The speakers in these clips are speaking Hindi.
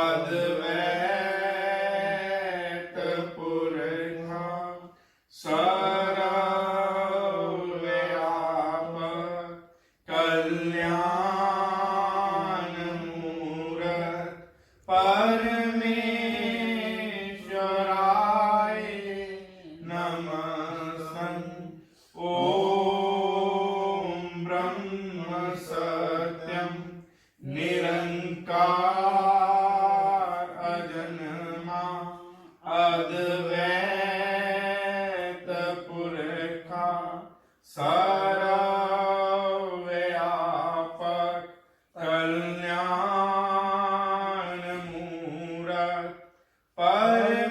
अद्वैत पुरखा सर्वव्यापक कल्याण मूरत परमेश्वराय नमः। ओम ब्रह्म सत्यम निरंकार अजन्मा अद्वैत पुरखा सर्वव्यापक कल्याण मूरत परमेश्वराय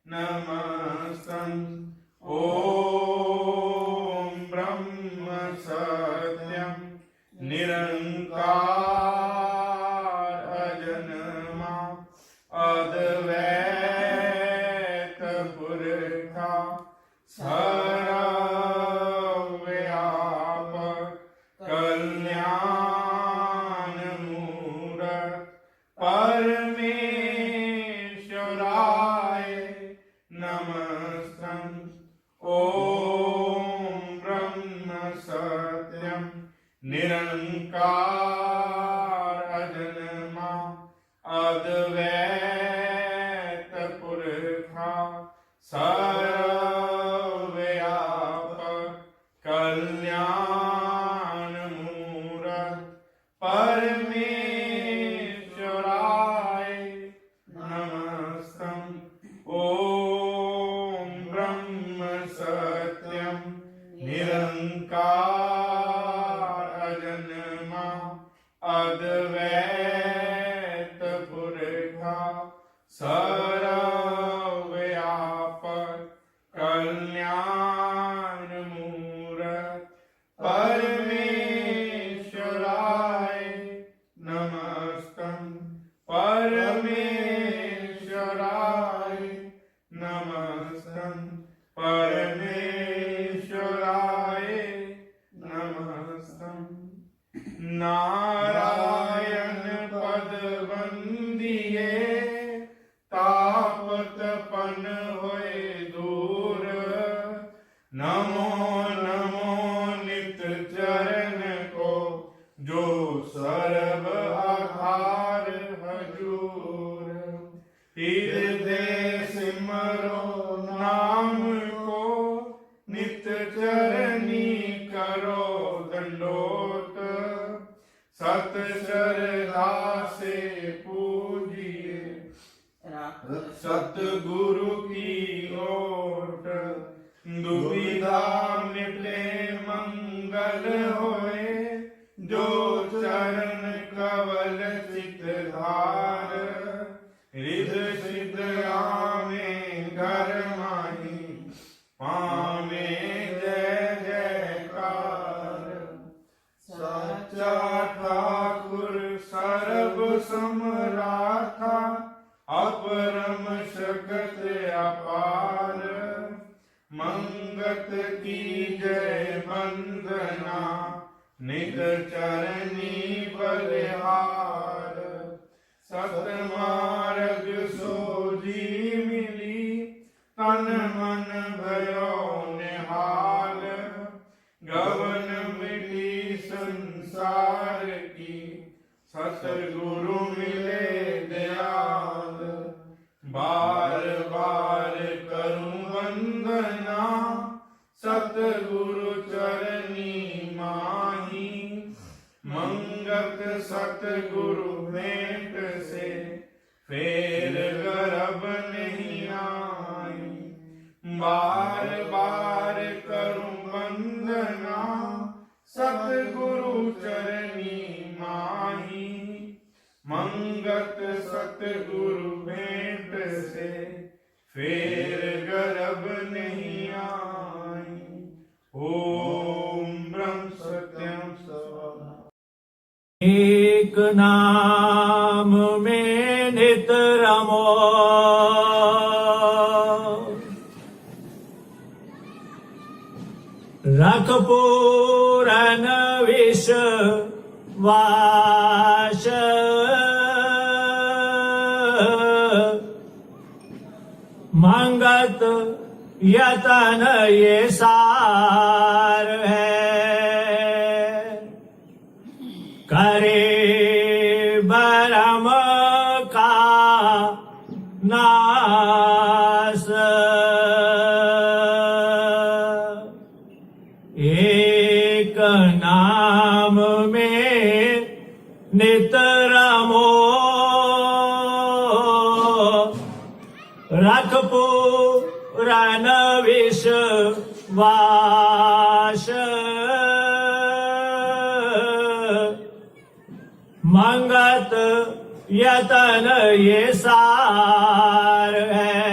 नमः। ओम ब्रह्म सत्यम निरंकार अजन्मा अद्वैत पुरखा सर्वव्यापक कल्याण मूरत परमेश्वराय नमः। ओम ब्रह्म सत्यम निरंकार अजन्मा अद्वैत पुरखा सर्वव्यापक कल्याण मूरत परमेश्वराय नमः। ओम ब्रह्म सत्यम निरंकार अजन्मा अद्वैत पुरखा सर्वव्यापक कल्याण मूरत परमेश्वराय नमः। परमेश्वराय नमः। परमेश्वराय नमः। नारायण पद वंदिए तापतपन होए दूर। नमो नमो नित चरण को जो सर्व आधार हजूर। हृदय सिमरो नाम को नित चरनी करो दंडोत। सत श्रद्धा से पूजिए सतगुरु की ओट। दुविधा मिटे मंगल होए जो चरण कवल चित धार। हृदय सिद्ध आवे घर माही पावे जय जयकार। सच्चा ठाकुर सर्व समराथा अपरम शगत अपार। मंगत की जय वंदना नित चरनी बलिहार। सतमार्ग सोजी मिली तन मन भयो निहाल। गवन मिली संसार की सतगुरु मिले दयाल। बार बार करूं वंदना सतगुरु चरनी माही। मंगत सतगुरु भेंट से फेर गर्भ नहीं आई। बार बार करूं वंदना सतगुरु चरनी माही। मंगत सतगुरु भेंट से फेर गर्भ नहीं आई। ओम ब्रह्म सत्यम सवा। एक नाम में नित रमो। रख पूरन विष वाश मंगत यतन ये सार है करे बरम का नास एक नाम में नित रमो रख पुराण विश्वास मंगत यतन ये सार है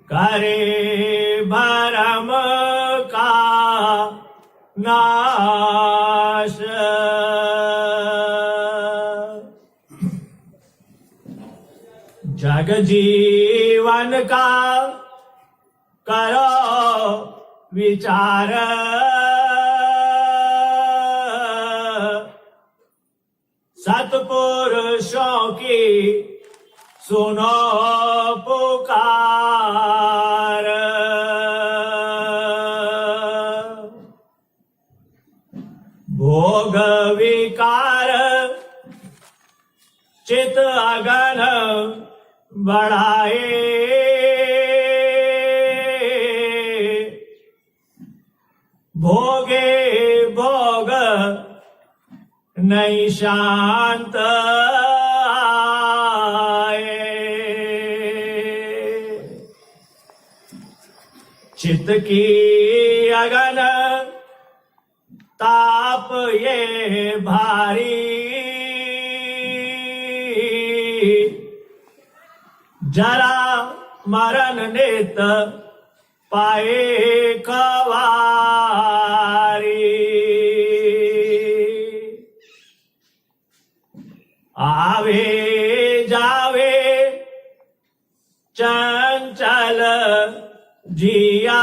करे भरम का नाश जग जीवन का करो विचार सतपुरुषों की सुनो पुकार भोग विकार चित अगन बढ़ाए भोगे भोग नहीं शांत आए चित्त की अगन ताप ये भारी जरा मरण नित पाए कवारी आवे जावे चंचल जिया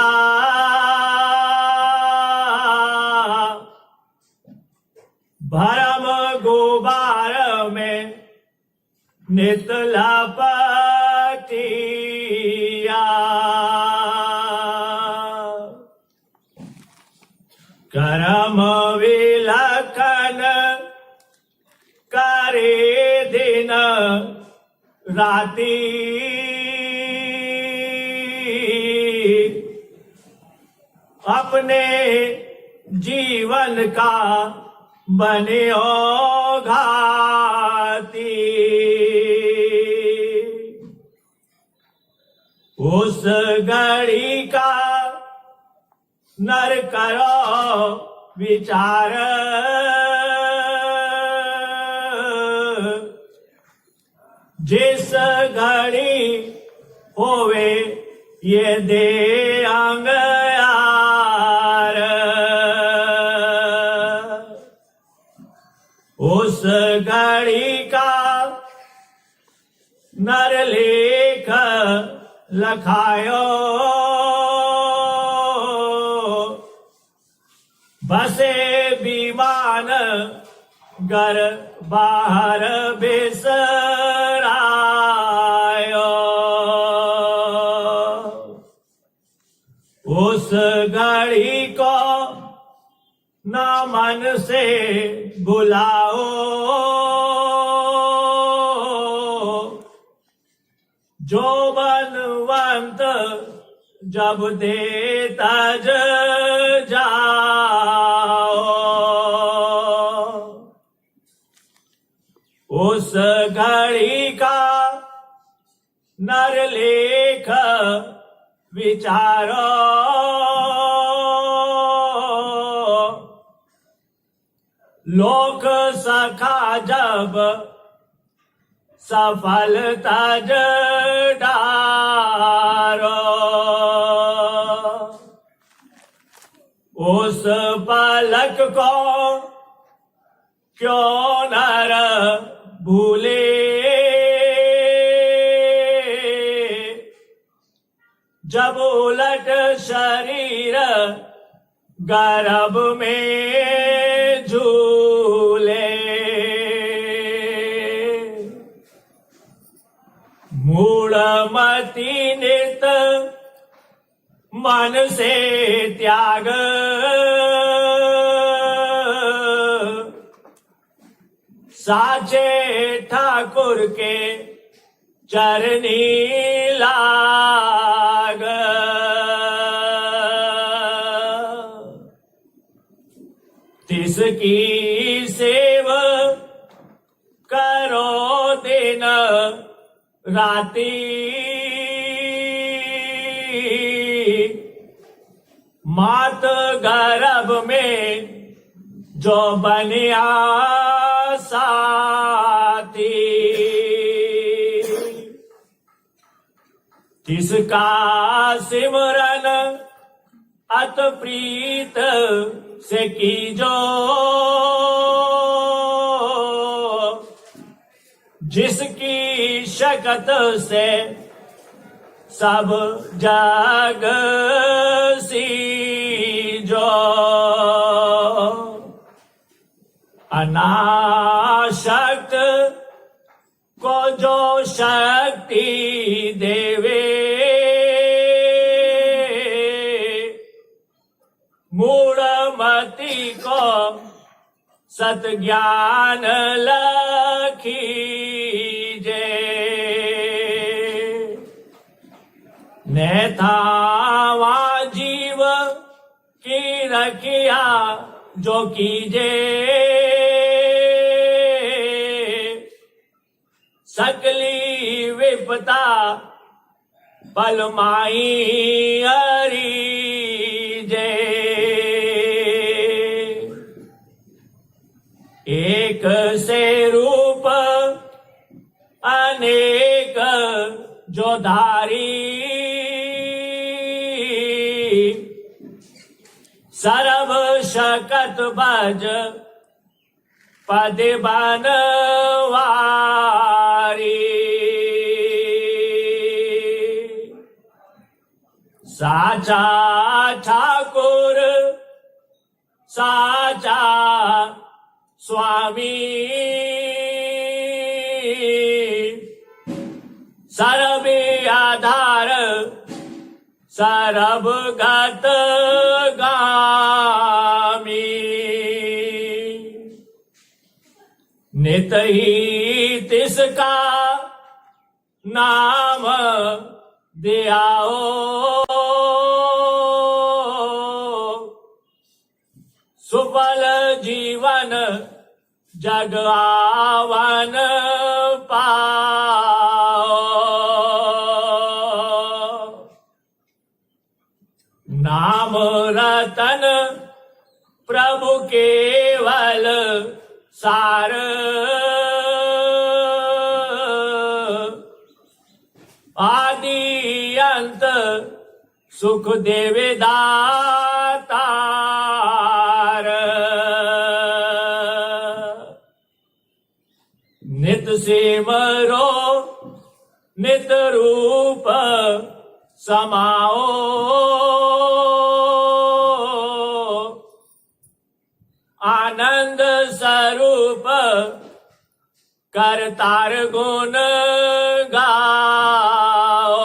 भरम गुबार में नित लपटिया करम विलखन करे दिन राती अपने जीवन का बनियो घाती उस घड़ी का नर करो विचार जिस घड़ी होवे ये दे अंग यार उस घड़ी का नर लेख लखायो बसे विमान घर बाहर बेसरायो उस घड़ी को न मन से बुलाओ जो बनवंत जब दे तज जाओ उस घड़ी का नर लेख विचारो लोक सखा जब सफलता डारो उस पलक को क्यों नर भूले जब उलट शरीर गर्भ में झूले मति नित मन से त्याग, साचे ठाकुर के चरनी लाग। तिसकी सेव करो दिन राती, मात गर्भ में जो बनिया साथी, तिसका सिमरन अत प्रीत से कीजो, जिसकी शकत से सब जग सीजो। अनाशक्त को जो शक्ति देवे, मूढ़मति को सत ज्ञान लखीजे। नेथावा जीव की रखिया जो कीजे, सकली विपता पलमाई हरीजे। एक से रूप अनेक जो धारी, सर्व शकत भज पद बनवारी। साचा ठाकुर साचा स्वामी, सर्वे आधार सर्वगत गामी। नित ही तिसका नाम दियाओ, सुफल जीवन जग आवन पाओ। नाम रतन प्रभु केवल सार, आदि अंत सुख देवे दातार। नित सिमरो नित रूप समाओ, आनंद स्वरूप करतार गुण गाओ।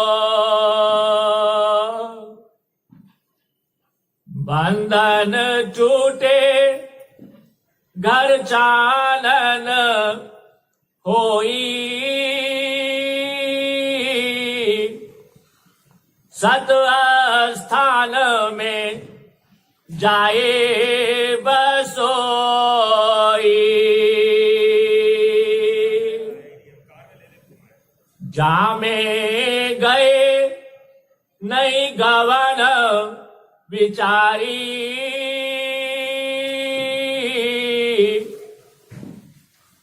बंधन छूटे घर चानन होई, सत स्थान में जाए बसोई। जामे गए नहीं गवन विचारी,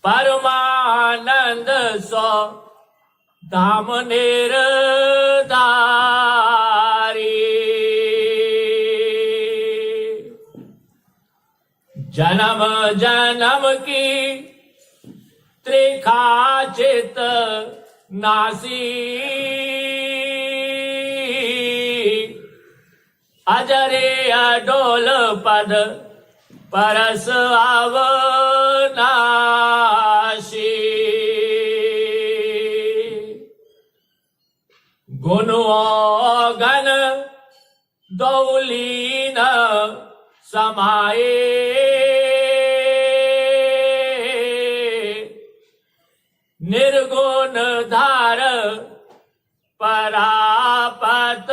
परमानंद सो धाम निर्धारी। जन्म जन्म की त्रिखाचित नासी, अजरे अडोल पद परस अवनाशी। गुण लीन समाये निर्गुण धार परापत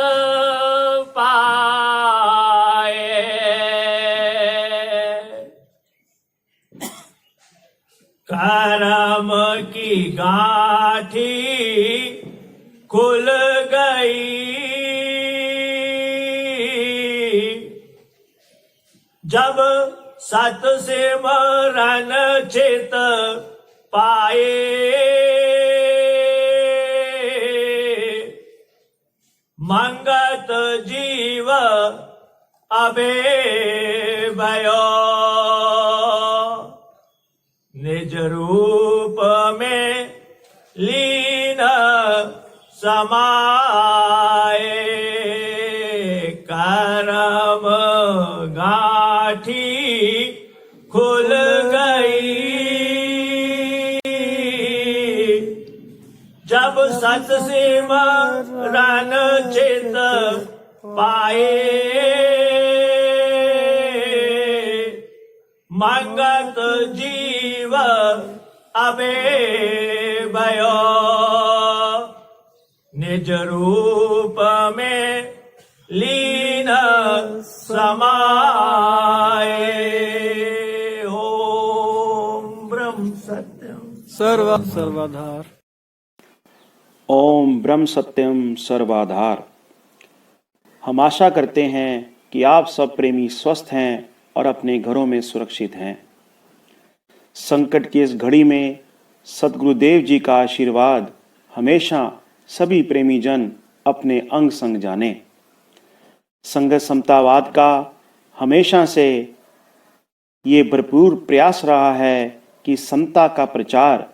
पाए। कर्म की गांठी खुल गई, जब सत सिमरन चित पाए। मंगत जीव अबे भयो, निज रूप में लीन समाए। कर्म गांठी खुल गई, जब सत सिमरन चित पाए। मंगत जीव अबे भयो, निज रूप में लीन समाए। ओम ब्रह्म सत्यम सर्वाधार। ओम ब्रह्म सत्यम सर्वाधार। हम आशा करते हैं कि आप सब प्रेमी स्वस्थ हैं और अपने घरों में सुरक्षित हैं। संकट की इस घड़ी में सद्गुरुदेव जी का आशीर्वाद हमेशा सभी प्रेमी जन अपने अंग संग जाने। संघ समतावाद का हमेशा से ये भरपूर प्रयास रहा है कि समता का प्रचार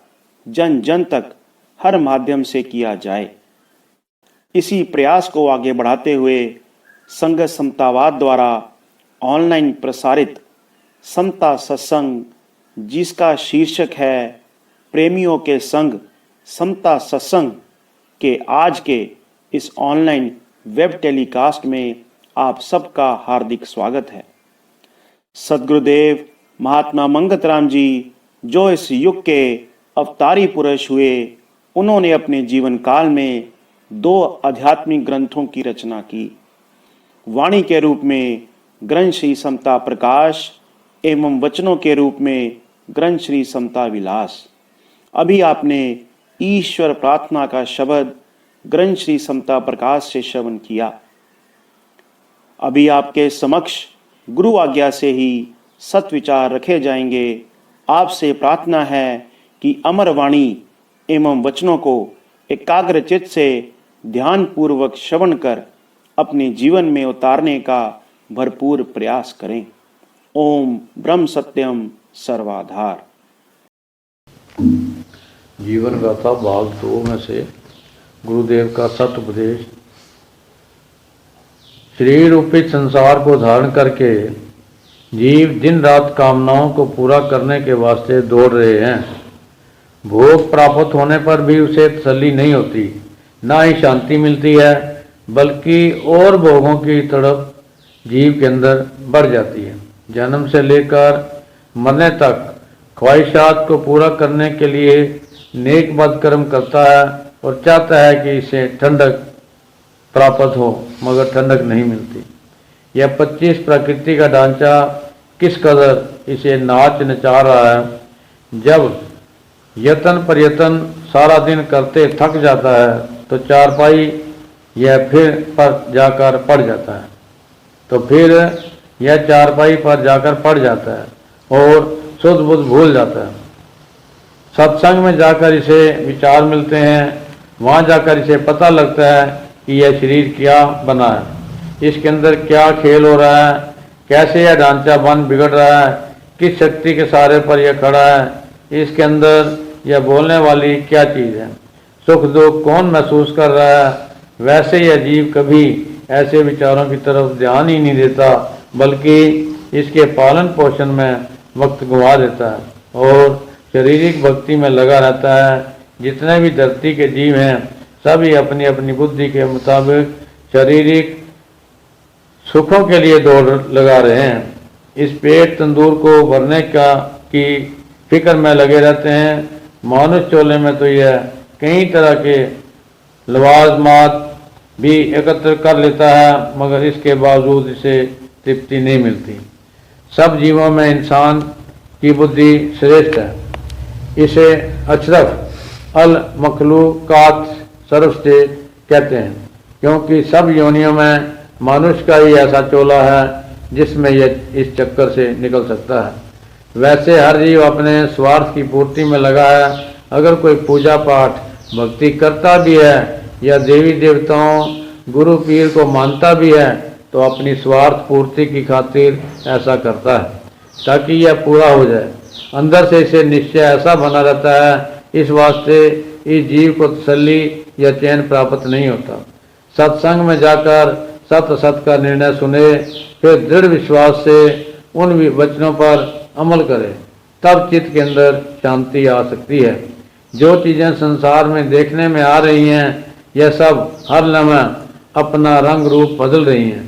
जन जन तक हर माध्यम से किया जाए। इसी प्रयास को आगे बढ़ाते हुए संघ समतावाद द्वारा ऑनलाइन प्रसारित समता सत्संग, जिसका शीर्षक है प्रेमियों के संग समता सत्संग, के आज के इस ऑनलाइन वेब टेलीकास्ट में आप सबका हार्दिक स्वागत है। सद्गुरुदेव महात्मा मंगत राम जी जो इस युग के अवतारी पुरुष हुए, उन्होंने अपने जीवन काल में 2 आध्यात्मिक ग्रंथों की रचना की। वाणी के रूप में ग्रंथ श्री समता प्रकाश एवं वचनों के रूप में ग्रंथ श्री समता विलास। अभी आपने ईश्वर प्रार्थना का शब्द ग्रंथ श्री समता प्रकाश से श्रवण किया। अभी आपके समक्ष गुरु आज्ञा से ही सत्विचार रखे जाएंगे। आपसे प्रार्थना है कि अमर वाणी एवं वचनों को एकाग्रचित्त से ध्यान पूर्वक श्रवण कर अपने जीवन में उतारने का भरपूर प्रयास करें। ओम ब्रह्म सत्यम सर्वाधार। जीवन गाथा भाग 2 में से गुरुदेव का सत उपदेश। शरीर रूपी संसार को धारण करके जीव दिन रात कामनाओं को पूरा करने के वास्ते दौड़ रहे हैं। भोग प्राप्त होने पर भी उसे तसल्ली नहीं होती, ना ही शांति मिलती है, बल्कि और भोगों की तड़प जीव के अंदर बढ़ जाती है। जन्म से लेकर मरने तक ख्वाहिशात को पूरा करने के लिए नेक बद कर्म करता है और चाहता है कि इसे ठंडक प्राप्त हो, मगर ठंडक नहीं मिलती। यह 25 प्रकृति का ढांचा किस कदर इसे नाच नचा रहा है। जब यतन प्रयत्न सारा दिन करते थक जाता है तो चारपाई यह फिर पर जाकर पड़ जाता है, तो फिर यह चारपाई पर जाकर पड़ जाता है और शुद्ध बुद्ध भूल जाता है। सत्संग में जाकर इसे विचार मिलते हैं, वहाँ जाकर इसे पता लगता है कि यह शरीर क्या बना है, इसके अंदर क्या खेल हो रहा है, कैसे यह ढांचा बन बिगड़ रहा है, किस शक्ति के सहारे पर यह खड़ा है, इसके अंदर यह बोलने वाली क्या चीज़ है, सुख दुख कौन महसूस कर रहा है। वैसे यह जीव कभी ऐसे विचारों की तरफ ध्यान ही नहीं देता, बल्कि इसके पालन पोषण में वक्त गंवा देता है और शारीरिक भक्ति में लगा रहता है। जितने भी धरती के जीव हैं सभी अपनी अपनी बुद्धि के मुताबिक शारीरिक सुखों के लिए दौड़ लगा रहे हैं। इस पेट तंदूर को भरने की फिक्र में लगे रहते हैं। मानुष चोले में तो यह कई तरह के लवाजमात भी एकत्र कर लेता है, मगर इसके बावजूद इसे तृप्ति नहीं मिलती। सब जीवों में इंसान की बुद्धि श्रेष्ठ है। इसे अशरफ अल मखलूकात सर्वश्रेष्ठ कहते हैं, क्योंकि सब योनियों में मनुष्य का ही ऐसा चोला है जिसमें यह इस चक्कर से निकल सकता है। वैसे हर जीव अपने स्वार्थ की पूर्ति में लगा है। अगर कोई पूजा पाठ भक्ति करता भी है या देवी देवताओं गुरु पीर को मानता भी है, तो अपनी स्वार्थ पूर्ति की खातिर ऐसा करता है ताकि यह पूरा हो जाए। अंदर से इसे निश्चय ऐसा बना रहता है, इस वास्ते इस जीव को तसल्ली या चैन प्राप्त नहीं होता। सत्संग में जाकर सत असत का निर्णय सुने, फिर दृढ़ विश्वास से उन वचनों पर अमल करे, तब चित्त के अंदर शांति आ सकती है। जो चीज़ें संसार में देखने में आ रही हैं, यह सब हर लम्हा अपना रंग रूप बदल रही हैं।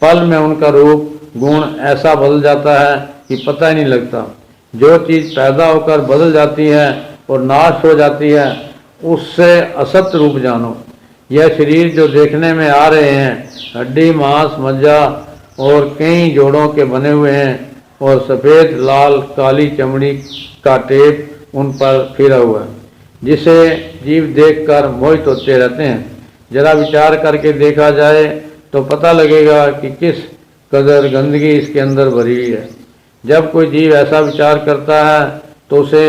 पल में उनका रूप गुण ऐसा बदल जाता है कि पता ही नहीं लगता। जो चीज़ पैदा होकर बदल जाती है और नाश हो जाती है, उससे असत्य रूप जानो। यह शरीर जो देखने में आ रहे हैं, हड्डी मांस मज्जा और कई जोड़ों के बने हुए हैं और सफ़ेद लाल काली चमड़ी का टेप उन पर फिरा हुआ है, जिसे जीव देखकर मोहित होते रहते हैं। जरा विचार करके देखा जाए तो पता लगेगा कि किस कदर गंदगी इसके अंदर भरी हुई है। जब कोई जीव ऐसा विचार करता है तो उसे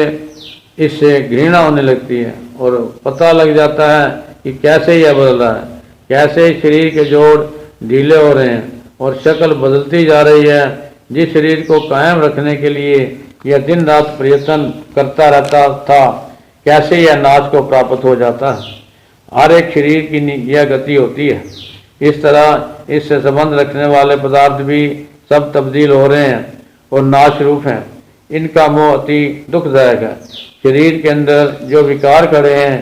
इससे घृणा होने लगती है और पता लग जाता है कि कैसे यह बदल रहा है, कैसे शरीर के जोड़ ढीले हो रहे हैं और शक्ल बदलती जा रही है। जिस शरीर को कायम रखने के लिए यह दिन रात प्रयत्न करता रहता था, कैसे यह नाश को प्राप्त हो जाता है। हर एक शरीर की यह गति होती है। इस तरह इससे संबंध रखने वाले पदार्थ भी सब तब्दील हो रहे हैं और नाश रूप हैं। इनका मोह अति दुखदायक है। शरीर के अंदर जो विकार खड़े हैं,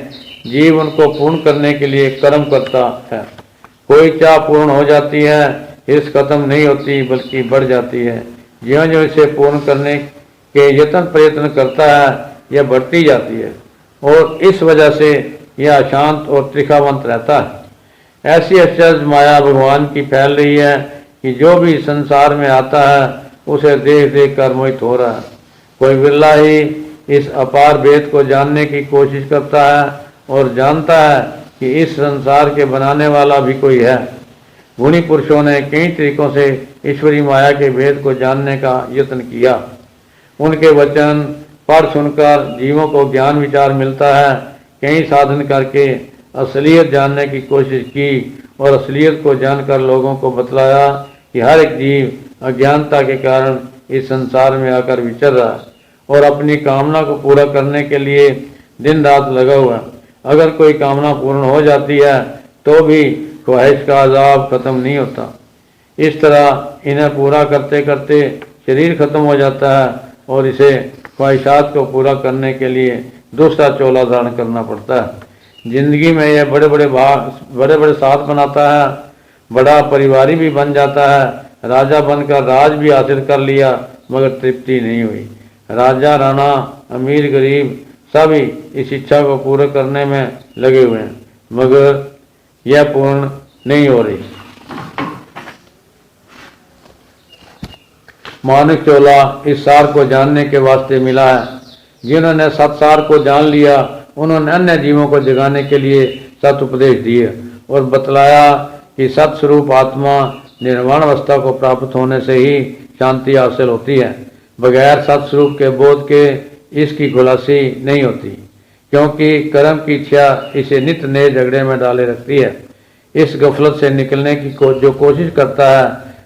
जीव उनको पूर्ण करने के लिए कर्म करता है। कोई चाह पूर्ण हो जाती है, हिर्स खत्म नहीं होती बल्कि बढ़ जाती है। ज्यों ज्यों इसे पूर्ण करने के यत्न प्रयत्न करता है, यह बढ़ती जाती है और इस वजह से यह अशांत और त्रिखावंत रहता है। ऐसी आश्चर्य माया भगवान की फैल रही है कि जो भी संसार में आता है उसे देख देख कर मोहित हो रहा है। कोई बिरला ही इस अपार भेद को जानने की कोशिश करता है और जानता है कि इस संसार के बनाने वाला भी कोई है। गुणी पुरुषों ने कई तरीकों से ईश्वरी माया के भेद को जानने का यत्न किया। उनके वचन पढ़ सुनकर जीवों को ज्ञान विचार मिलता है। कई साधन करके असलियत जानने की कोशिश की और असलियत को जानकर लोगों को बतलाया कि हर एक जीव अज्ञानता के कारण इस संसार में आकर विचर रहा है और अपनी कामना को पूरा करने के लिए दिन रात लगा हुआ है। अगर कोई कामना पूर्ण हो जाती है तो भी ख्वाहिश का अजाब खत्म नहीं होता। इस तरह इन्हें पूरा करते करते शरीर खत्म हो जाता है और इसे ख्वाहिशात को पूरा करने के लिए दूसरा चोला धारण करना पड़ता है। जिंदगी में यह बड़े बड़े साथ बनाता है, बड़ा परिवारी भी बन जाता है, राजा बनकर राज भी हासिल कर लिया, मगर तृप्ति नहीं हुई। राजा राणा अमीर गरीब सभी इस इच्छा को पूरा करने में लगे हुए हैं, मगर यह पूर्ण नहीं हो रही। मानव चोला इस सार को जानने के वास्ते मिला है। जिन्होंने सत्सार को जान लिया, उन्होंने अन्य जीवों को जगाने के लिए सत उपदेश दिए और बतलाया कि सत्स्वरूप आत्मा निर्वाण अवस्था को प्राप्त होने से ही शांति हासिल होती है। बगैर सत्स्वरूप के बोध के इसकी खुलासी नहीं होती, क्योंकि कर्म की इच्छा इसे नित नए झगड़े में डाले रखती है। इस गफलत से निकलने की जो कोशिश करता है,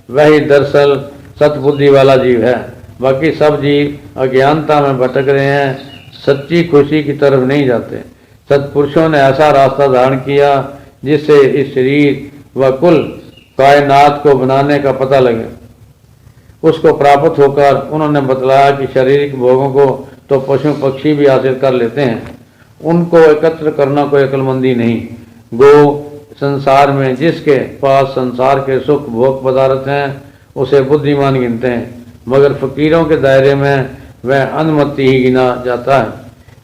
वही दरअसल सतबुद्धि वाला जीव है। बाकी सब जीव अज्ञानता में भटक रहे हैं, सच्ची खुशी की तरफ नहीं जाते। सत्पुरुषों ने ऐसा रास्ता धारण किया जिससे इस शरीर व कुल कायनात को बनाने का पता लगे। उसको प्राप्त होकर उन्होंने बतलाया कि शारीरिक भोगों को तो पशु पक्षी भी हासिल कर लेते हैं, उनको एकत्र करना कोई अक्लमंदी नहीं। गो संसार में जिसके पास संसार के सुख भोग पदार्थ हैं उसे बुद्धिमान गिनते हैं, मगर फकीरों के दायरे में वह अनुमति ही गिना जाता है,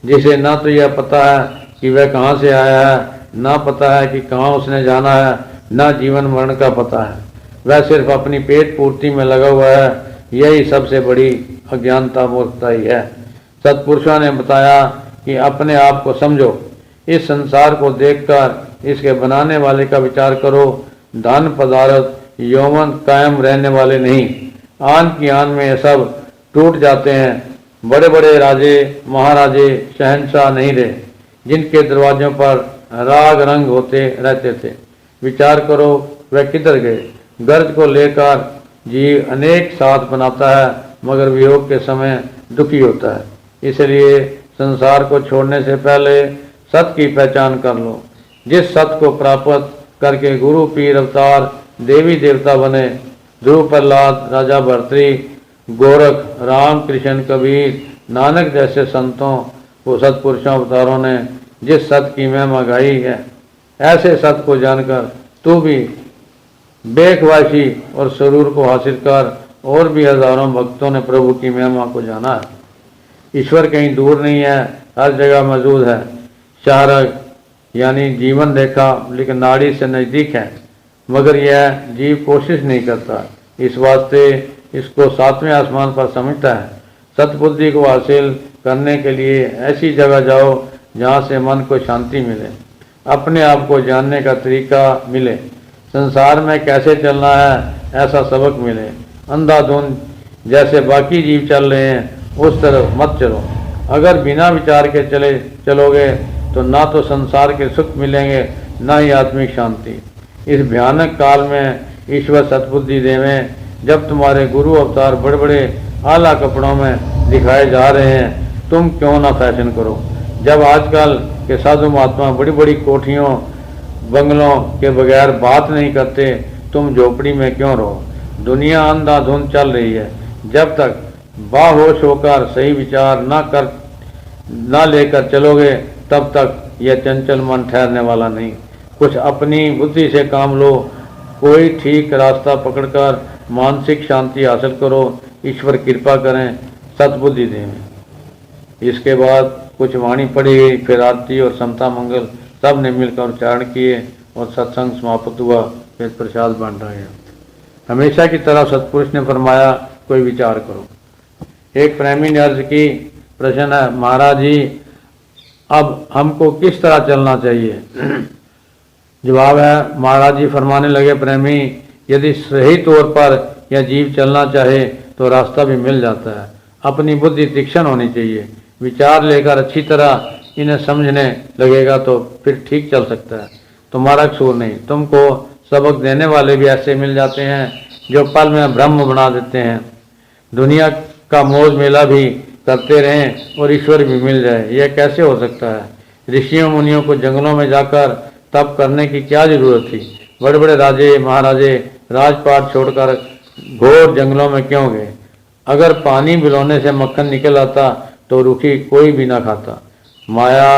जिसे ना तो यह पता है कि वह कहाँ से आया है, ना पता है कि कहाँ उसने जाना है, ना जीवन मरण का पता है। वह सिर्फ अपनी पेट पूर्ति में लगा हुआ है। यही सबसे बड़ी अज्ञानता मूर्खता ही है। सत्पुरुषों ने बताया कि अपने आप को समझो, इस संसार को देखकर इसके बनाने वाले का विचार करो। धन पदार्थ यौवन कायम रहने वाले नहीं, आन की आन में ये सब टूट जाते हैं। बड़े बड़े राजे महाराजे शहंशाह नहीं रहे जिनके दरवाजों पर राग रंग होते रहते थे। विचार करो वह किधर गए। गर्ज को लेकर जीव अनेक साथ बनाता है, मगर वियोग के समय दुखी होता है। इसलिए संसार को छोड़ने से पहले सत की पहचान कर लो। जिस सत को प्राप्त करके गुरु पीर अवतार देवी देवता बने, ध्रुव प्रहलाद राजा भर्तृ गोरख राम कृष्ण कबीर नानक जैसे संतों को सत्पुरुषों अवतारों ने जिस सत की महिमा गाई है, ऐसे सत को जानकर तू भी बेखवाशी और सुरूर को हासिल कर। और भी हजारों भक्तों ने प्रभु की महिमा को जाना है। ईश्वर कहीं दूर नहीं है, हर जगह मौजूद है। शाहरग यानी जीवन रेखा लेकिन नाड़ी से नज़दीक है, मगर यह जीव कोशिश नहीं करता। इस वास्ते इसको सातवें आसमान पर समझता है। सतबुद्धि को हासिल करने के लिए ऐसी जगह जाओ जहाँ से मन को शांति मिले, अपने आप को जानने का तरीका मिले, संसार में कैसे चलना है ऐसा सबक मिले। अंधाधुंध जैसे बाकी जीव चल रहे हैं उस तरफ मत चलो। अगर बिना विचार के चलोगे तो ना तो संसार के सुख मिलेंगे, ना ही आत्मिक शांति। इस भयानक काल में ईश्वर सतबुद्धि देवें। जब तुम्हारे गुरु अवतार बड़े बड़े आला कपड़ों में दिखाए जा रहे हैं, तुम क्यों ना फैशन करो। जब आजकल के साधु महात्मा बड़ी बड़ी कोठियों बंगलों के बगैर बात नहीं करते, तुम झोपड़ी में क्यों रहो। दुनिया अंधाधुंध चल रही है। जब तक बाहोश होकर सही विचार ना लेकर चलोगे, तब तक यह चंचल मन ठहरने वाला नहीं। कुछ अपनी बुद्धि से काम लो, कोई ठीक रास्ता पकड़कर मानसिक शांति हासिल करो। ईश्वर कृपा करें, सतबुद्धि दें। इसके बाद कुछ वाणी पढ़ी गई, फिर आरती और समता मंगल सब ने मिलकर उच्चारण किए और सत्संग समाप्त हुआ। फिर प्रसाद बांटा गया। हमेशा की तरह सतपुरुष ने फरमाया, कोई विचार करो। एक प्रेमी ने अर्ज की, प्रश्न है महाराज जी, अब हमको किस तरह चलना चाहिए। जवाब है, महाराज जी फरमाने लगे, प्रेमी यदि सही तौर पर यह जीव चलना चाहे तो रास्ता भी मिल जाता है। अपनी बुद्धि तीक्ष्ण होनी चाहिए। विचार लेकर अच्छी तरह इन्हें समझने लगेगा तो फिर ठीक चल सकता है। तुम्हारा कसूर नहीं। तुमको सबक देने वाले भी ऐसे मिल जाते हैं जो पल में ब्रह्म बना देते हैं। दुनिया का मौज मेला भी करते रहें और ईश्वर भी मिल जाए, यह कैसे हो सकता है। ऋषियों मुनियों को जंगलों में जाकर तप करने की क्या जरूरत थी। बड़े बड़े राजे महाराजे राजपाट छोड़कर घोर जंगलों में क्यों गए। अगर पानी बिलोने से मक्खन निकल आता तो रुखी कोई भी ना खाता। माया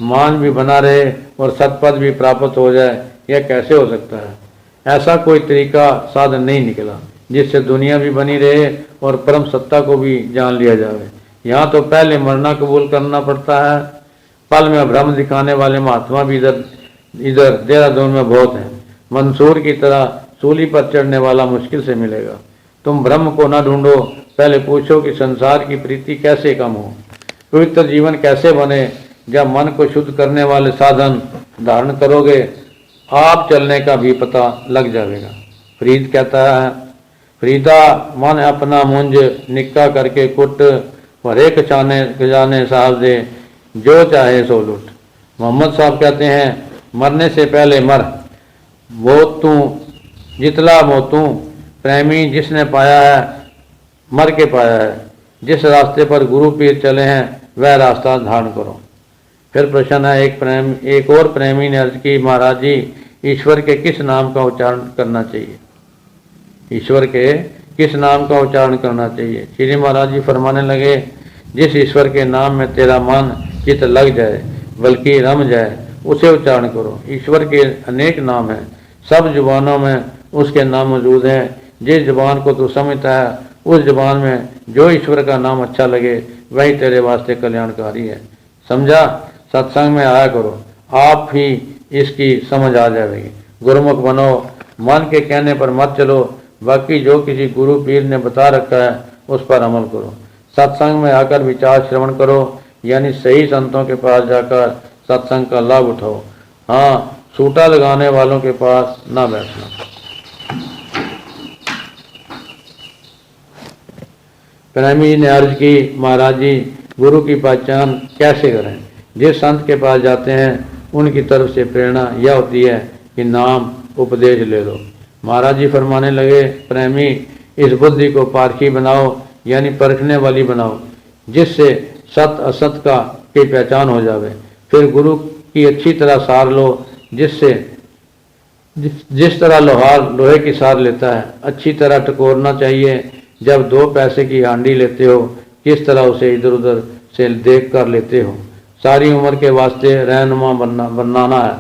मान भी बना रहे और सतपद भी प्राप्त हो जाए, यह कैसे हो सकता है। ऐसा कोई तरीका साधन नहीं निकला जिससे दुनिया भी बनी रहे और परम सत्ता को भी जान लिया जाए। यहाँ तो पहले मरना कबूल करना पड़ता है। पल में भ्रम दिखाने वाले महात्मा भी इधर देहरादून में बहुत हैं। मंसूर की तरह सूली पर चढ़ने वाला मुश्किल से मिलेगा। तुम ब्रह्म को न ढूंढो, पहले पूछो कि संसार की प्रीति कैसे कम हो, पवित्र जीवन कैसे बने। जब मन को शुद्ध करने वाले साधन धारण करोगे, आप चलने का भी पता लग जाएगा। फरीद कहता है, फरीदा मन अपना मुंज निक्का करके कुट, भरे खजाने साहब दे, जो चाहे सो लुट। मोहम्मद साहब कहते हैं, मरने से पहले मर, मोतू जितला मोतू। प्रेमी जिसने पाया है मर के पाया है। जिस रास्ते पर गुरु पीर चले हैं वह रास्ता धारण करो। फिर प्रश्न है, एक और प्रेमी ने अर्ज की, महाराज जी ईश्वर के किस नाम का उच्चारण करना चाहिए। ईश्वर के किस नाम का उच्चारण करना चाहिए। श्री महाराज जी फरमाने लगे, जिस ईश्वर के नाम में तेरा मन चित लग जाए बल्कि रम जाए, उसे उच्चारण करो। ईश्वर के अनेक नाम हैं, सब जुबानों में उसके नाम मौजूद हैं। जिस जुबान को तू समझता है उस जुबान में जो ईश्वर का नाम अच्छा लगे वही तेरे वास्ते कल्याणकारी है। समझा? सत्संग में आया करो, आप ही इसकी समझ आ जाएगी। गुरुमुख बनो, मन के कहने पर मत चलो, बाकी जो किसी गुरु पीर ने बता रखा है उस पर अमल करो। सत्संग में आकर विचार श्रवण करो, यानी सही संतों के पास जाकर सत्संग का लाभ उठाओ। हाँ, सूटा लगाने वालों के पास ना बैठना। प्रेमी जी ने अर्ज की, महाराज जी गुरु की पहचान कैसे करें? जिस संत के पास जाते हैं उनकी तरफ से प्रेरणा यह होती है कि नाम उपदेश ले लो। महाराज जी फरमाने लगे, प्रेमी इस बुद्धि को पारखी बनाओ, यानी परखने वाली बनाओ, जिससे सत असत का की पहचान हो जावे। फिर गुरु की अच्छी तरह सार लो, जिससे जिस तरह लोहार लोहे की सार लेता है, अच्छी तरह टकोरना चाहिए। जब 2 पैसे की हांडी लेते हो किस तरह उसे इधर उधर से देख कर लेते हो। सारी उम्र के वास्ते रहनुमा बनाना है,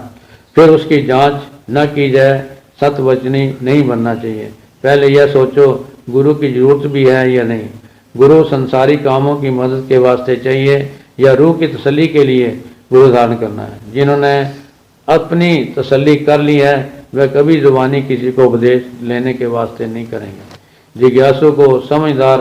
फिर उसकी जांच न की जाए, सतवचनी नहीं बनना चाहिए। पहले यह सोचो गुरु की जरूरत भी है या नहीं। गुरु संसारी कामों की मदद के वास्ते चाहिए या रूह की तसल्ली के लिए गुरु धारण करना है। जिन्होंने अपनी तसल्ली कर ली है वह कभी जुबानी किसी को उपदेश लेने के वास्ते नहीं करेंगे। जिज्ञासु को समझदार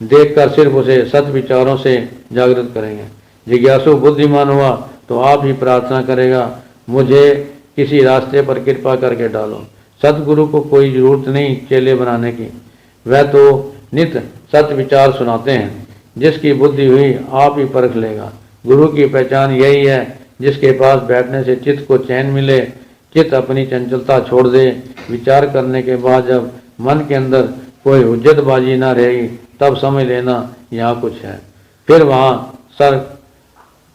देखकर सिर्फ उसे सत विचारों से जागृत करेंगे। जिज्ञासु बुद्धिमान हुआ तो आप ही प्रार्थना करेगा, मुझे किसी रास्ते पर कृपा करके डालो। सतगुरु को कोई जरूरत नहीं चेले बनाने की, वह तो नित सत विचार सुनाते हैं। जिसकी बुद्धि हुई आप ही परख लेगा। गुरु की पहचान यही है, जिसके पास बैठने से चित्त को चैन मिले, चित्त अपनी चंचलता छोड़ दे। विचार करने के बाद जब मन के अंदर कोई हुज्जतबाजी ना रहेगी तब समझ लेना यहाँ कुछ है। फिर वहाँ सर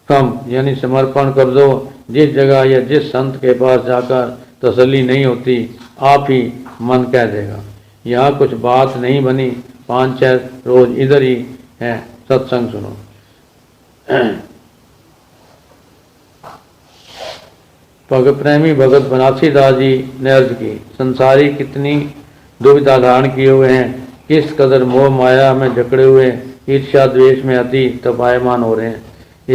कम यानी समर्पण कर दो। जिस जगह या जिस संत के पास जाकर तसल्ली नहीं होती आप ही मन कह देगा यहाँ कुछ बात नहीं बनी, 5-6 रोज इधर ही है, सत्संग सुनो। भगत प्रेमी भगत बनारसी दास जी ने अर्ज की, संसारी कितनी दुविधा धारण किए हुए हैं, किस कदर मोह माया में जकड़े हुए, ईर्ष्या द्वेष में अति तपायमान हो रहे हैं।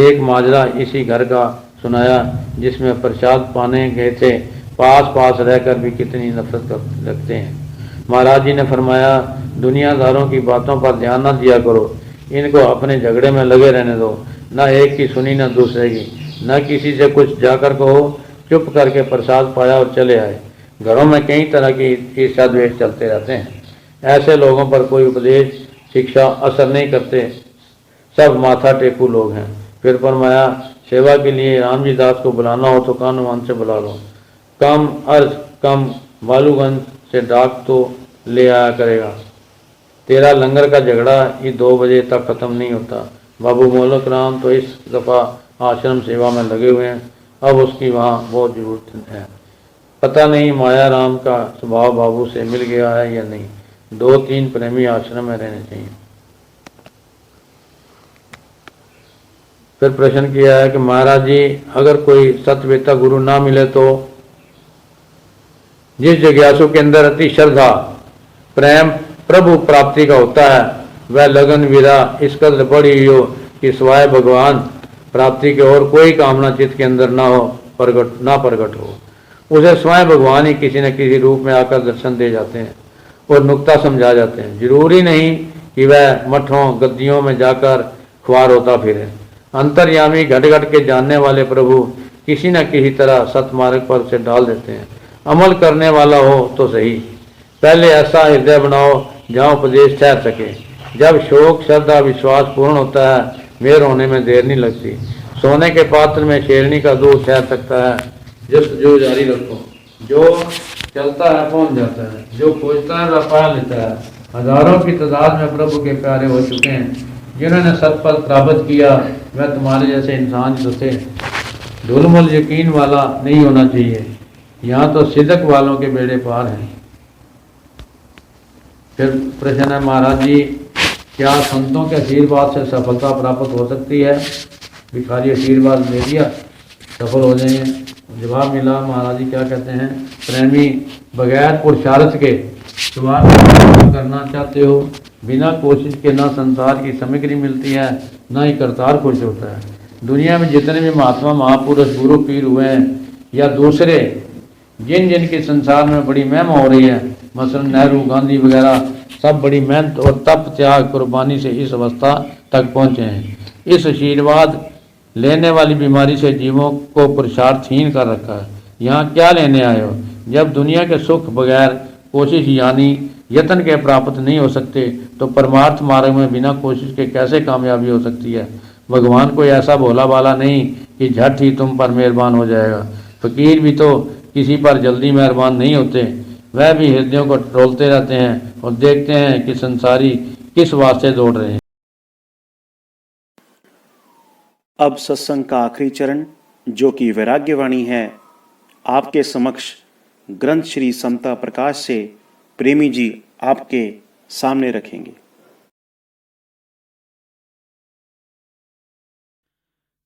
एक माजरा इसी घर का सुनाया जिसमें प्रसाद पाने गए थे, पास रहकर भी कितनी नफरत रखते हैं। महाराज जी ने फरमाया, दुनियादारों की बातों पर ध्यान न दिया करो, इनको अपने झगड़े में लगे रहने दो। न एक की सुनी न दूसरे की, न किसी से कुछ जाकर कहो, चुप करके प्रसाद पाया और चले आए। घरों में कई तरह की ईर्ष्या द्वेष चलते रहते हैं। ऐसे लोगों पर कोई उपदेश शिक्षा असर नहीं करते, सब माथा टेकू लोग हैं। फिर फरमाया, सेवा के लिए राम जी दास को बुलाना हो तो कानून से बुला लो। कम अर्ज कम बालूगंज से डाक तो ले आया करेगा। तेरा लंगर का झगड़ा ये 2 बजे तक खत्म नहीं होता। बाबू मोलक राम तो इस दफ़ा आश्रम सेवा में लगे हुए हैं, अब उसकी वहाँ बहुत जरूरत है। पता नहीं माया राम का स्वभाव बाबू से मिल गया है या नहीं। 2-3 प्रेमी आश्रम में रहने चाहिए। फिर प्रश्न किया है कि महाराज जी अगर कोई सत्यवेता गुरु ना मिले तो? जिस जिज्ञासु के अंदर अति श्रद्धा प्रेम प्रभु प्राप्ति का होता है, वह लगन वीरा इस कदर बढ़ी हो कि सिवाय भगवान प्राप्ति के और कोई कामना चित्त के अंदर ना हो, प्रकट हो। उसे स्वयं भगवान ही किसी न किसी रूप में आकर दर्शन दे जाते हैं और नुक्ता समझा जाते हैं। जरूरी नहीं कि वह मठों गद्दियों में जाकर ख्वार होता फिरे। अंतर्यामी घट घट के जानने वाले प्रभु किसी न किसी तरह सतमार्ग पर उसे डाल देते हैं। अमल करने वाला हो तो सही। पहले ऐसा हृदय बनाओ जहाँ उपदेश ठहर सके। जब शोक श्रद्धा विश्वास पूर्ण होता है, मेर होने में देर नहीं लगती। सोने के पात्र में शेरनी का दूध ठहर सकता है। जो जारी रखो, जो चलता है पहुंच जाता है, जो खोजता है वह पा लेता है। हजारों की तादाद में प्रभु के प्यारे हो चुके हैं। जिन्होंने सतपथ प्राप्त किया वह तुम्हारे जैसे इंसान जो थे। ढुलमुल यकीन वाला नहीं होना चाहिए, यहाँ तो सिदक वालों के बेड़े पार हैं। फिर प्रश्न है, महाराज जी क्या संतों के आशीर्वाद से सफलता प्राप्त हो सकती है? भिखारी आशीर्वाद दे दिया, सफल हो जाएंगे। जवाब मिला, महाराज जी क्या कहते हैं, प्रेमी बगैर पुरुषार्थ के स्वार्थ करना चाहते हो, बिना कोशिश के ना संसार की सामग्री मिलती है, ना ही करतार खुश होता है। दुनिया में जितने भी महात्मा महापुरुष गुरु पीर हुए हैं या दूसरे जिन जिन की संसार में बड़ी महिमा हो रही है, मसलन नेहरू गांधी वगैरह, सब बड़ी मेहनत और तप त्याग कुर्बानी से इस अवस्था तक पहुँचे हैं। इस आशीर्वाद लेने वाली बीमारी से जीवों को पुरुषार्थहीन कर रखा है। यहाँ क्या लेने आए हो? जब दुनिया के सुख बगैर कोशिश यानी यत्न के प्राप्त नहीं हो सकते, तो परमार्थ मार्ग में बिना कोशिश के कैसे कामयाबी हो सकती है? भगवान कोई ऐसा भोला भाला नहीं कि झट ही तुम पर मेहरबान हो जाएगा। फकीर भी तो किसी पर जल्दी मेहरबान नहीं होते, वह भी हृदयों को टटोलते रहते हैं और देखते हैं कि संसारी किस वास्ते दौड़ रहे हैं। अब सत्संग का आखिरी चरण, जो कि वैराग्यवाणी है, आपके समक्ष ग्रंथ श्री समता प्रकाश से प्रेमी जी आपके सामने रखेंगे।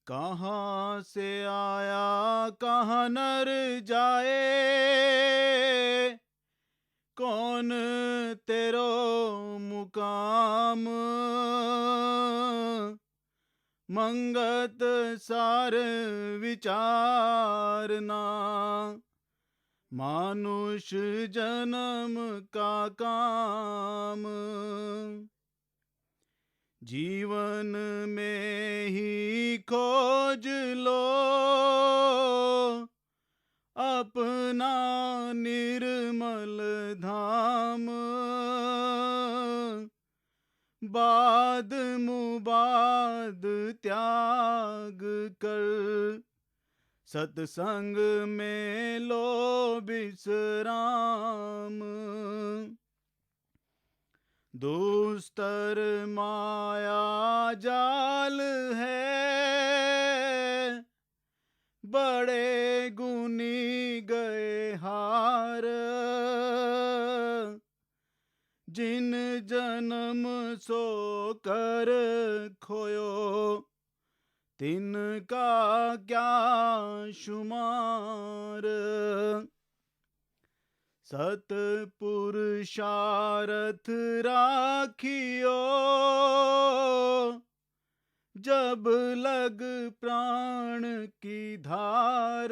कहाँ से आया कहाँ नर जाए, कौन तेरो मुकाम, मंगत सार विचारना, मानुष जन्म का काम, जीवन में ही खोज लो अपना निर्मल धाम, बाद मुबाद त्याग कर सत्संग में लो विश्राम, दुस्तर माया जाल है, बड़े गुनी गए हार, जिन जन्म सो कर खोयो, तिनका क्या शुमार, सतपुरुषार्थ राखियो, जब लग प्राण की धार,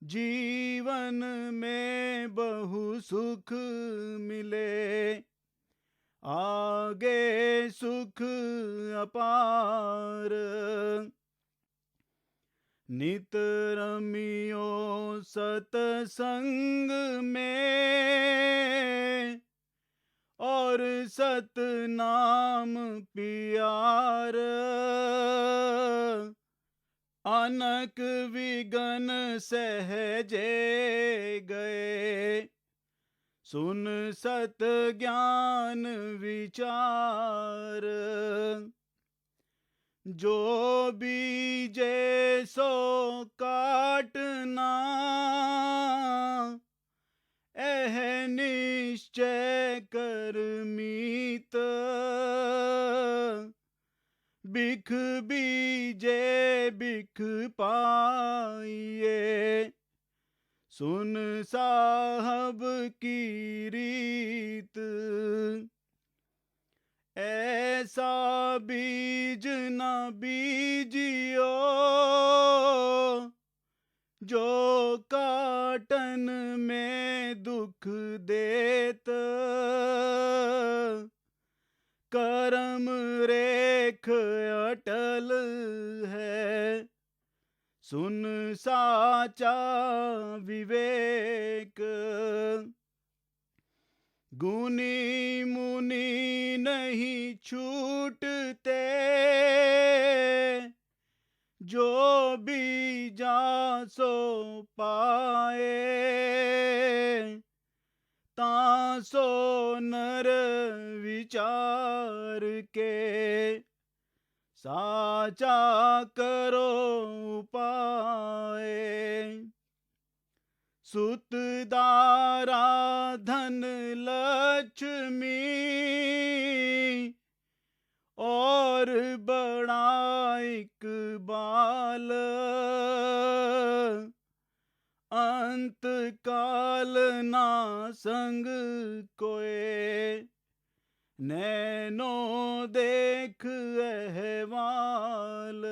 जीवन में बहु सुख मिले, आगे सुख अपार, नित रमियो सतसंग में, और सत नाम पियार, अनक विघन सहजे गए, सुन सत ज्ञान विचार, जो बीजे सो काटना, एह निश्चय कर मीत, बिख बीजे बिख पाइए, सुन साहब की रीत, ऐसा बीज न बीजियो, जो काटन में दुख देत, कर्म रेख अटल है, सुन साचा विवेक, गुनी मुनि नहीं छूटते, जो बीजा सो पाए, तासो नर विचार के, साचा करो उपाय, सुत दारा धन लक्ष्मी, और बड़ा एक बार काल ना संग कोए, नैनो देख अहवाल।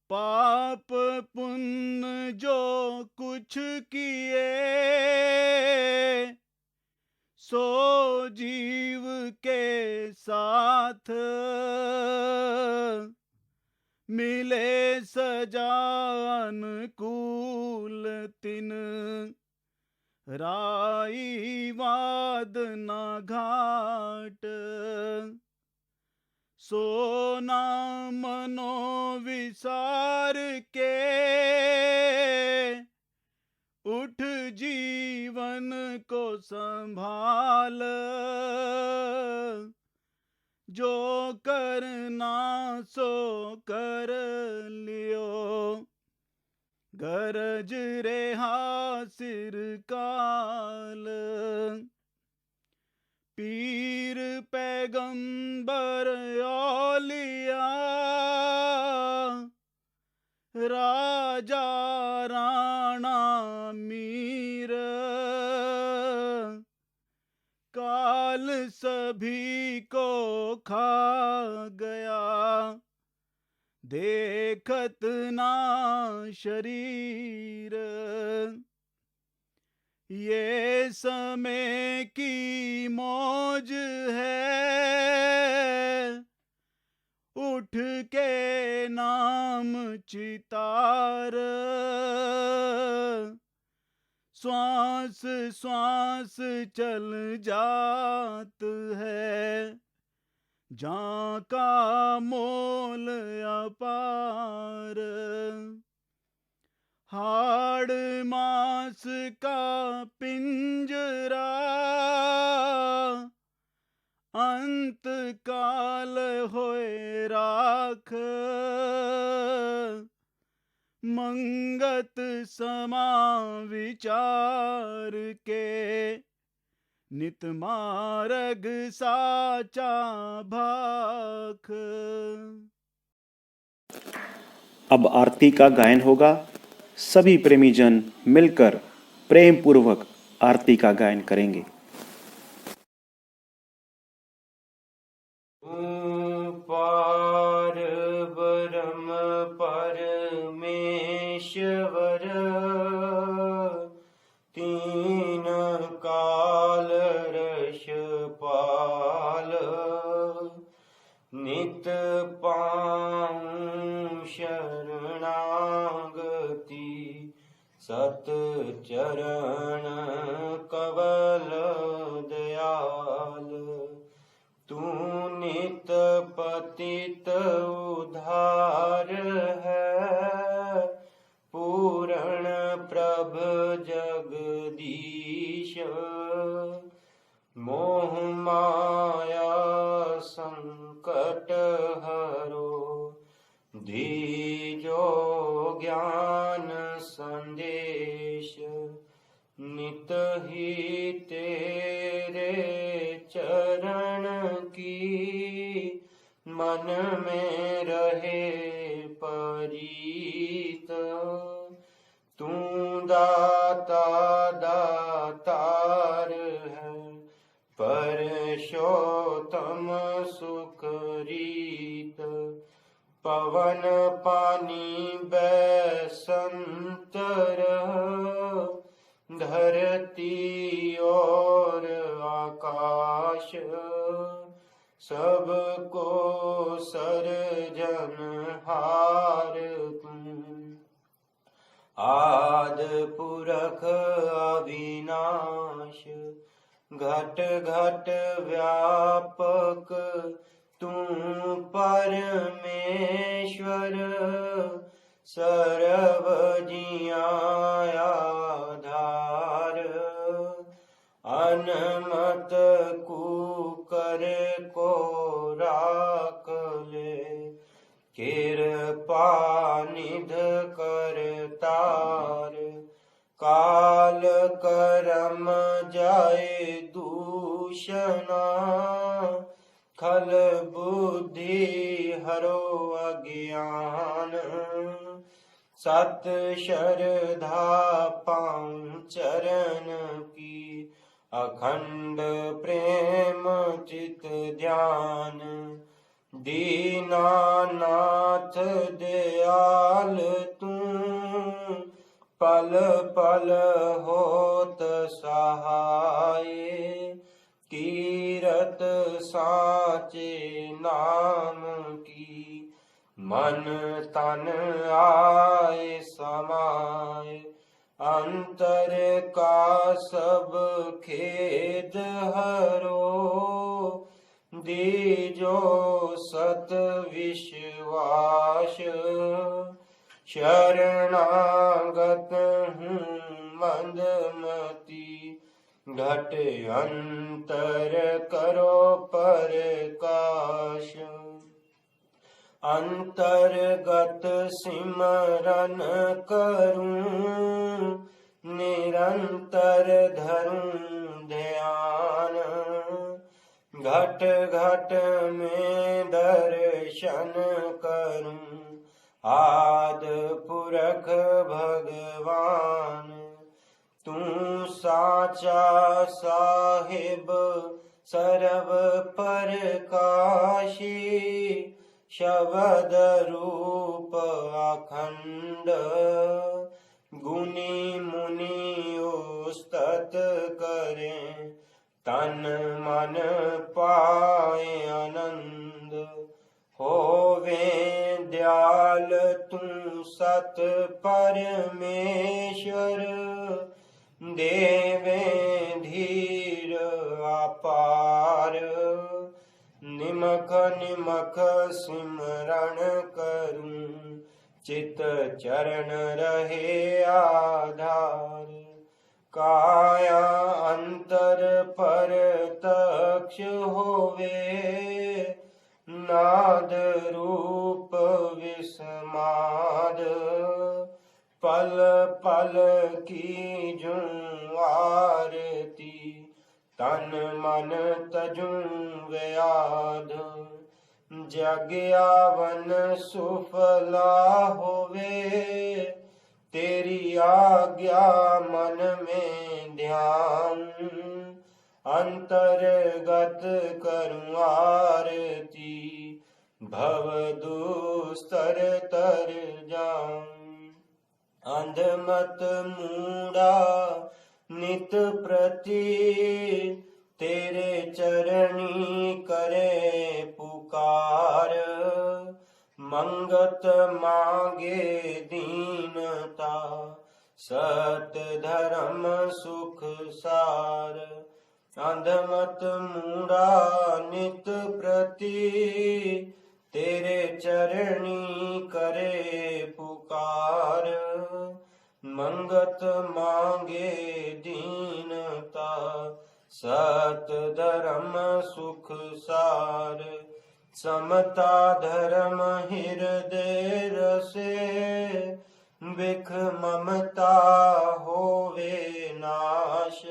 पाप पुण्य जो कुछ किए, सो जीव के साथ मिले सजा अनुकूल तिन, राई वाद ना घाट। सोना मनो विसार के, उठ जीवन को संभाल। जो करना सो कर लियो, गरज रेहा सिर काल। पीर पैगंबर औलिया, राजा राणा मीर, काल सभी को खा गया, देखत ना शरीर। ये समय की मौज है, उठ के नाम चितार। श्वास श्वास चल जात है, जहाँ का मोल अपार। हाड़ मास का पिंजरा, अंत काल होए राख। मंगत समा विचार के, नित मार्ग साचा भाख। अब आरती का गायन होगा। सभी प्रेमी जन मिलकर प्रेम पूर्वक आरती का गायन करेंगे। पार ब्रह्म परमेश्वर, तीन काल रक्षपाल। नित पाऊं शरणागति, सत चरण कवल दयाल। तू नित पतित उद्धार है, पूरण प्रभ जगदीश। मोह माया संकट हरो, दीजो ज्ञान संदेश। नित ही तेरे चरण की, मन में रहे परीत। तू दाता दातार है, परशोत्तम सुखरीत। पवन पानी बैसंतर, धरती और आकाश। सबको सर्जनहार तुम, आद पुरख अविनाश। घट घट व्यापक तू परमेश्वर, सर्व जियाँ आधार। अनमत कुकर को राख ले, कृपा निध करतार। काल करम जाए दूषणा, खल बुद्धि हरो अज्ञान। सत श्रद्धा पाऊं चरण की, अखंड प्रेम चित ध्यान। दीनानाथ दयाल तू, पल पल होत सहाय। कीरत साचे नाम की, मन तन आए समाए। अंतर का सब खेद हरो, दीजो सत विश्वास। शरणागत हूँ मंदमती, घट अंतर करो प्रकाश। अंतर्गत सिमरन करूं, निरंतर धरूं ध्यान। घट घट में दर्शन करूं, आद पुरख भगवान। तू साचा साहिब सर्व प्रकाशी, शब्द रूप अखंड। गुनी मुनि उस्तत करें, तन मन पाए आनंद। होवे दयाल तू सत परमेश्वर, देवे धीर अपार। निमख निमख सिमरण करूं, चित चरण रहे आधार। काया अंतर परतक्ष होवे, नाद रूप विस्माद। पल पल कीजूं आरती, तन मन तजूं व्याध। जग्यावन सुफला होवे, तेरी आज्ञा मन में ध्यान। अंतर्गत करूं आरती, भव दुस्तर तर जाऊं। अंधमत मूढ़ा नित प्रति, तेरे चरणी करे पुकार। मंगत मांगे दीनता, सत धर्म सुख सार। अंधमत मूढ़ा नित प्रति, तेरे चरणी करे पुकार। मंगत मांगे दीनता, सत धर्म सुख सार। समता धर्म हृदय रसे, बिख ममता होवे नाश।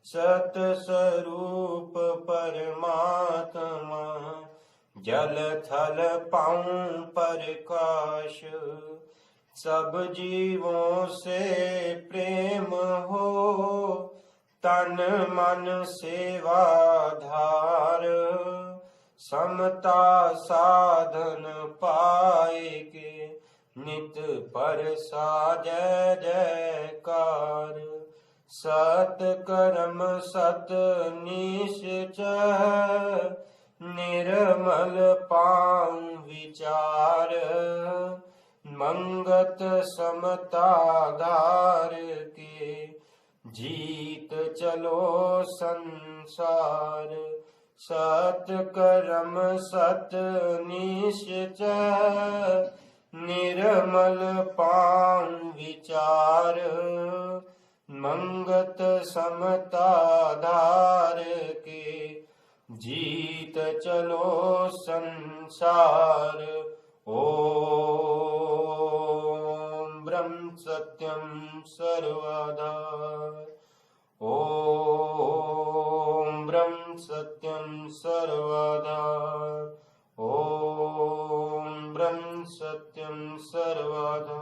सत स्वरूप परमात्मा, जल थल पाऊं प्रकाश। सब जीवों से प्रेम हो, तन मन सेवाधार। समता साधन पाए के, नित पर जय जयकार। सत कर्म सत निश्चय, निर्मल पाऊं विचार। मंगत समता धार के, जीत चलो संसार। सत कर्म सत निश्चय, निर्मल पाऊं विचार। मंगत समता धार के, जीत चलो संसार। ओम ब्रह्म सत्यम सर्वधार। ओम ब्रह्म सत्यम सर्वधार। ओम ब्रह्म सत्यम सत्यं सर्वदा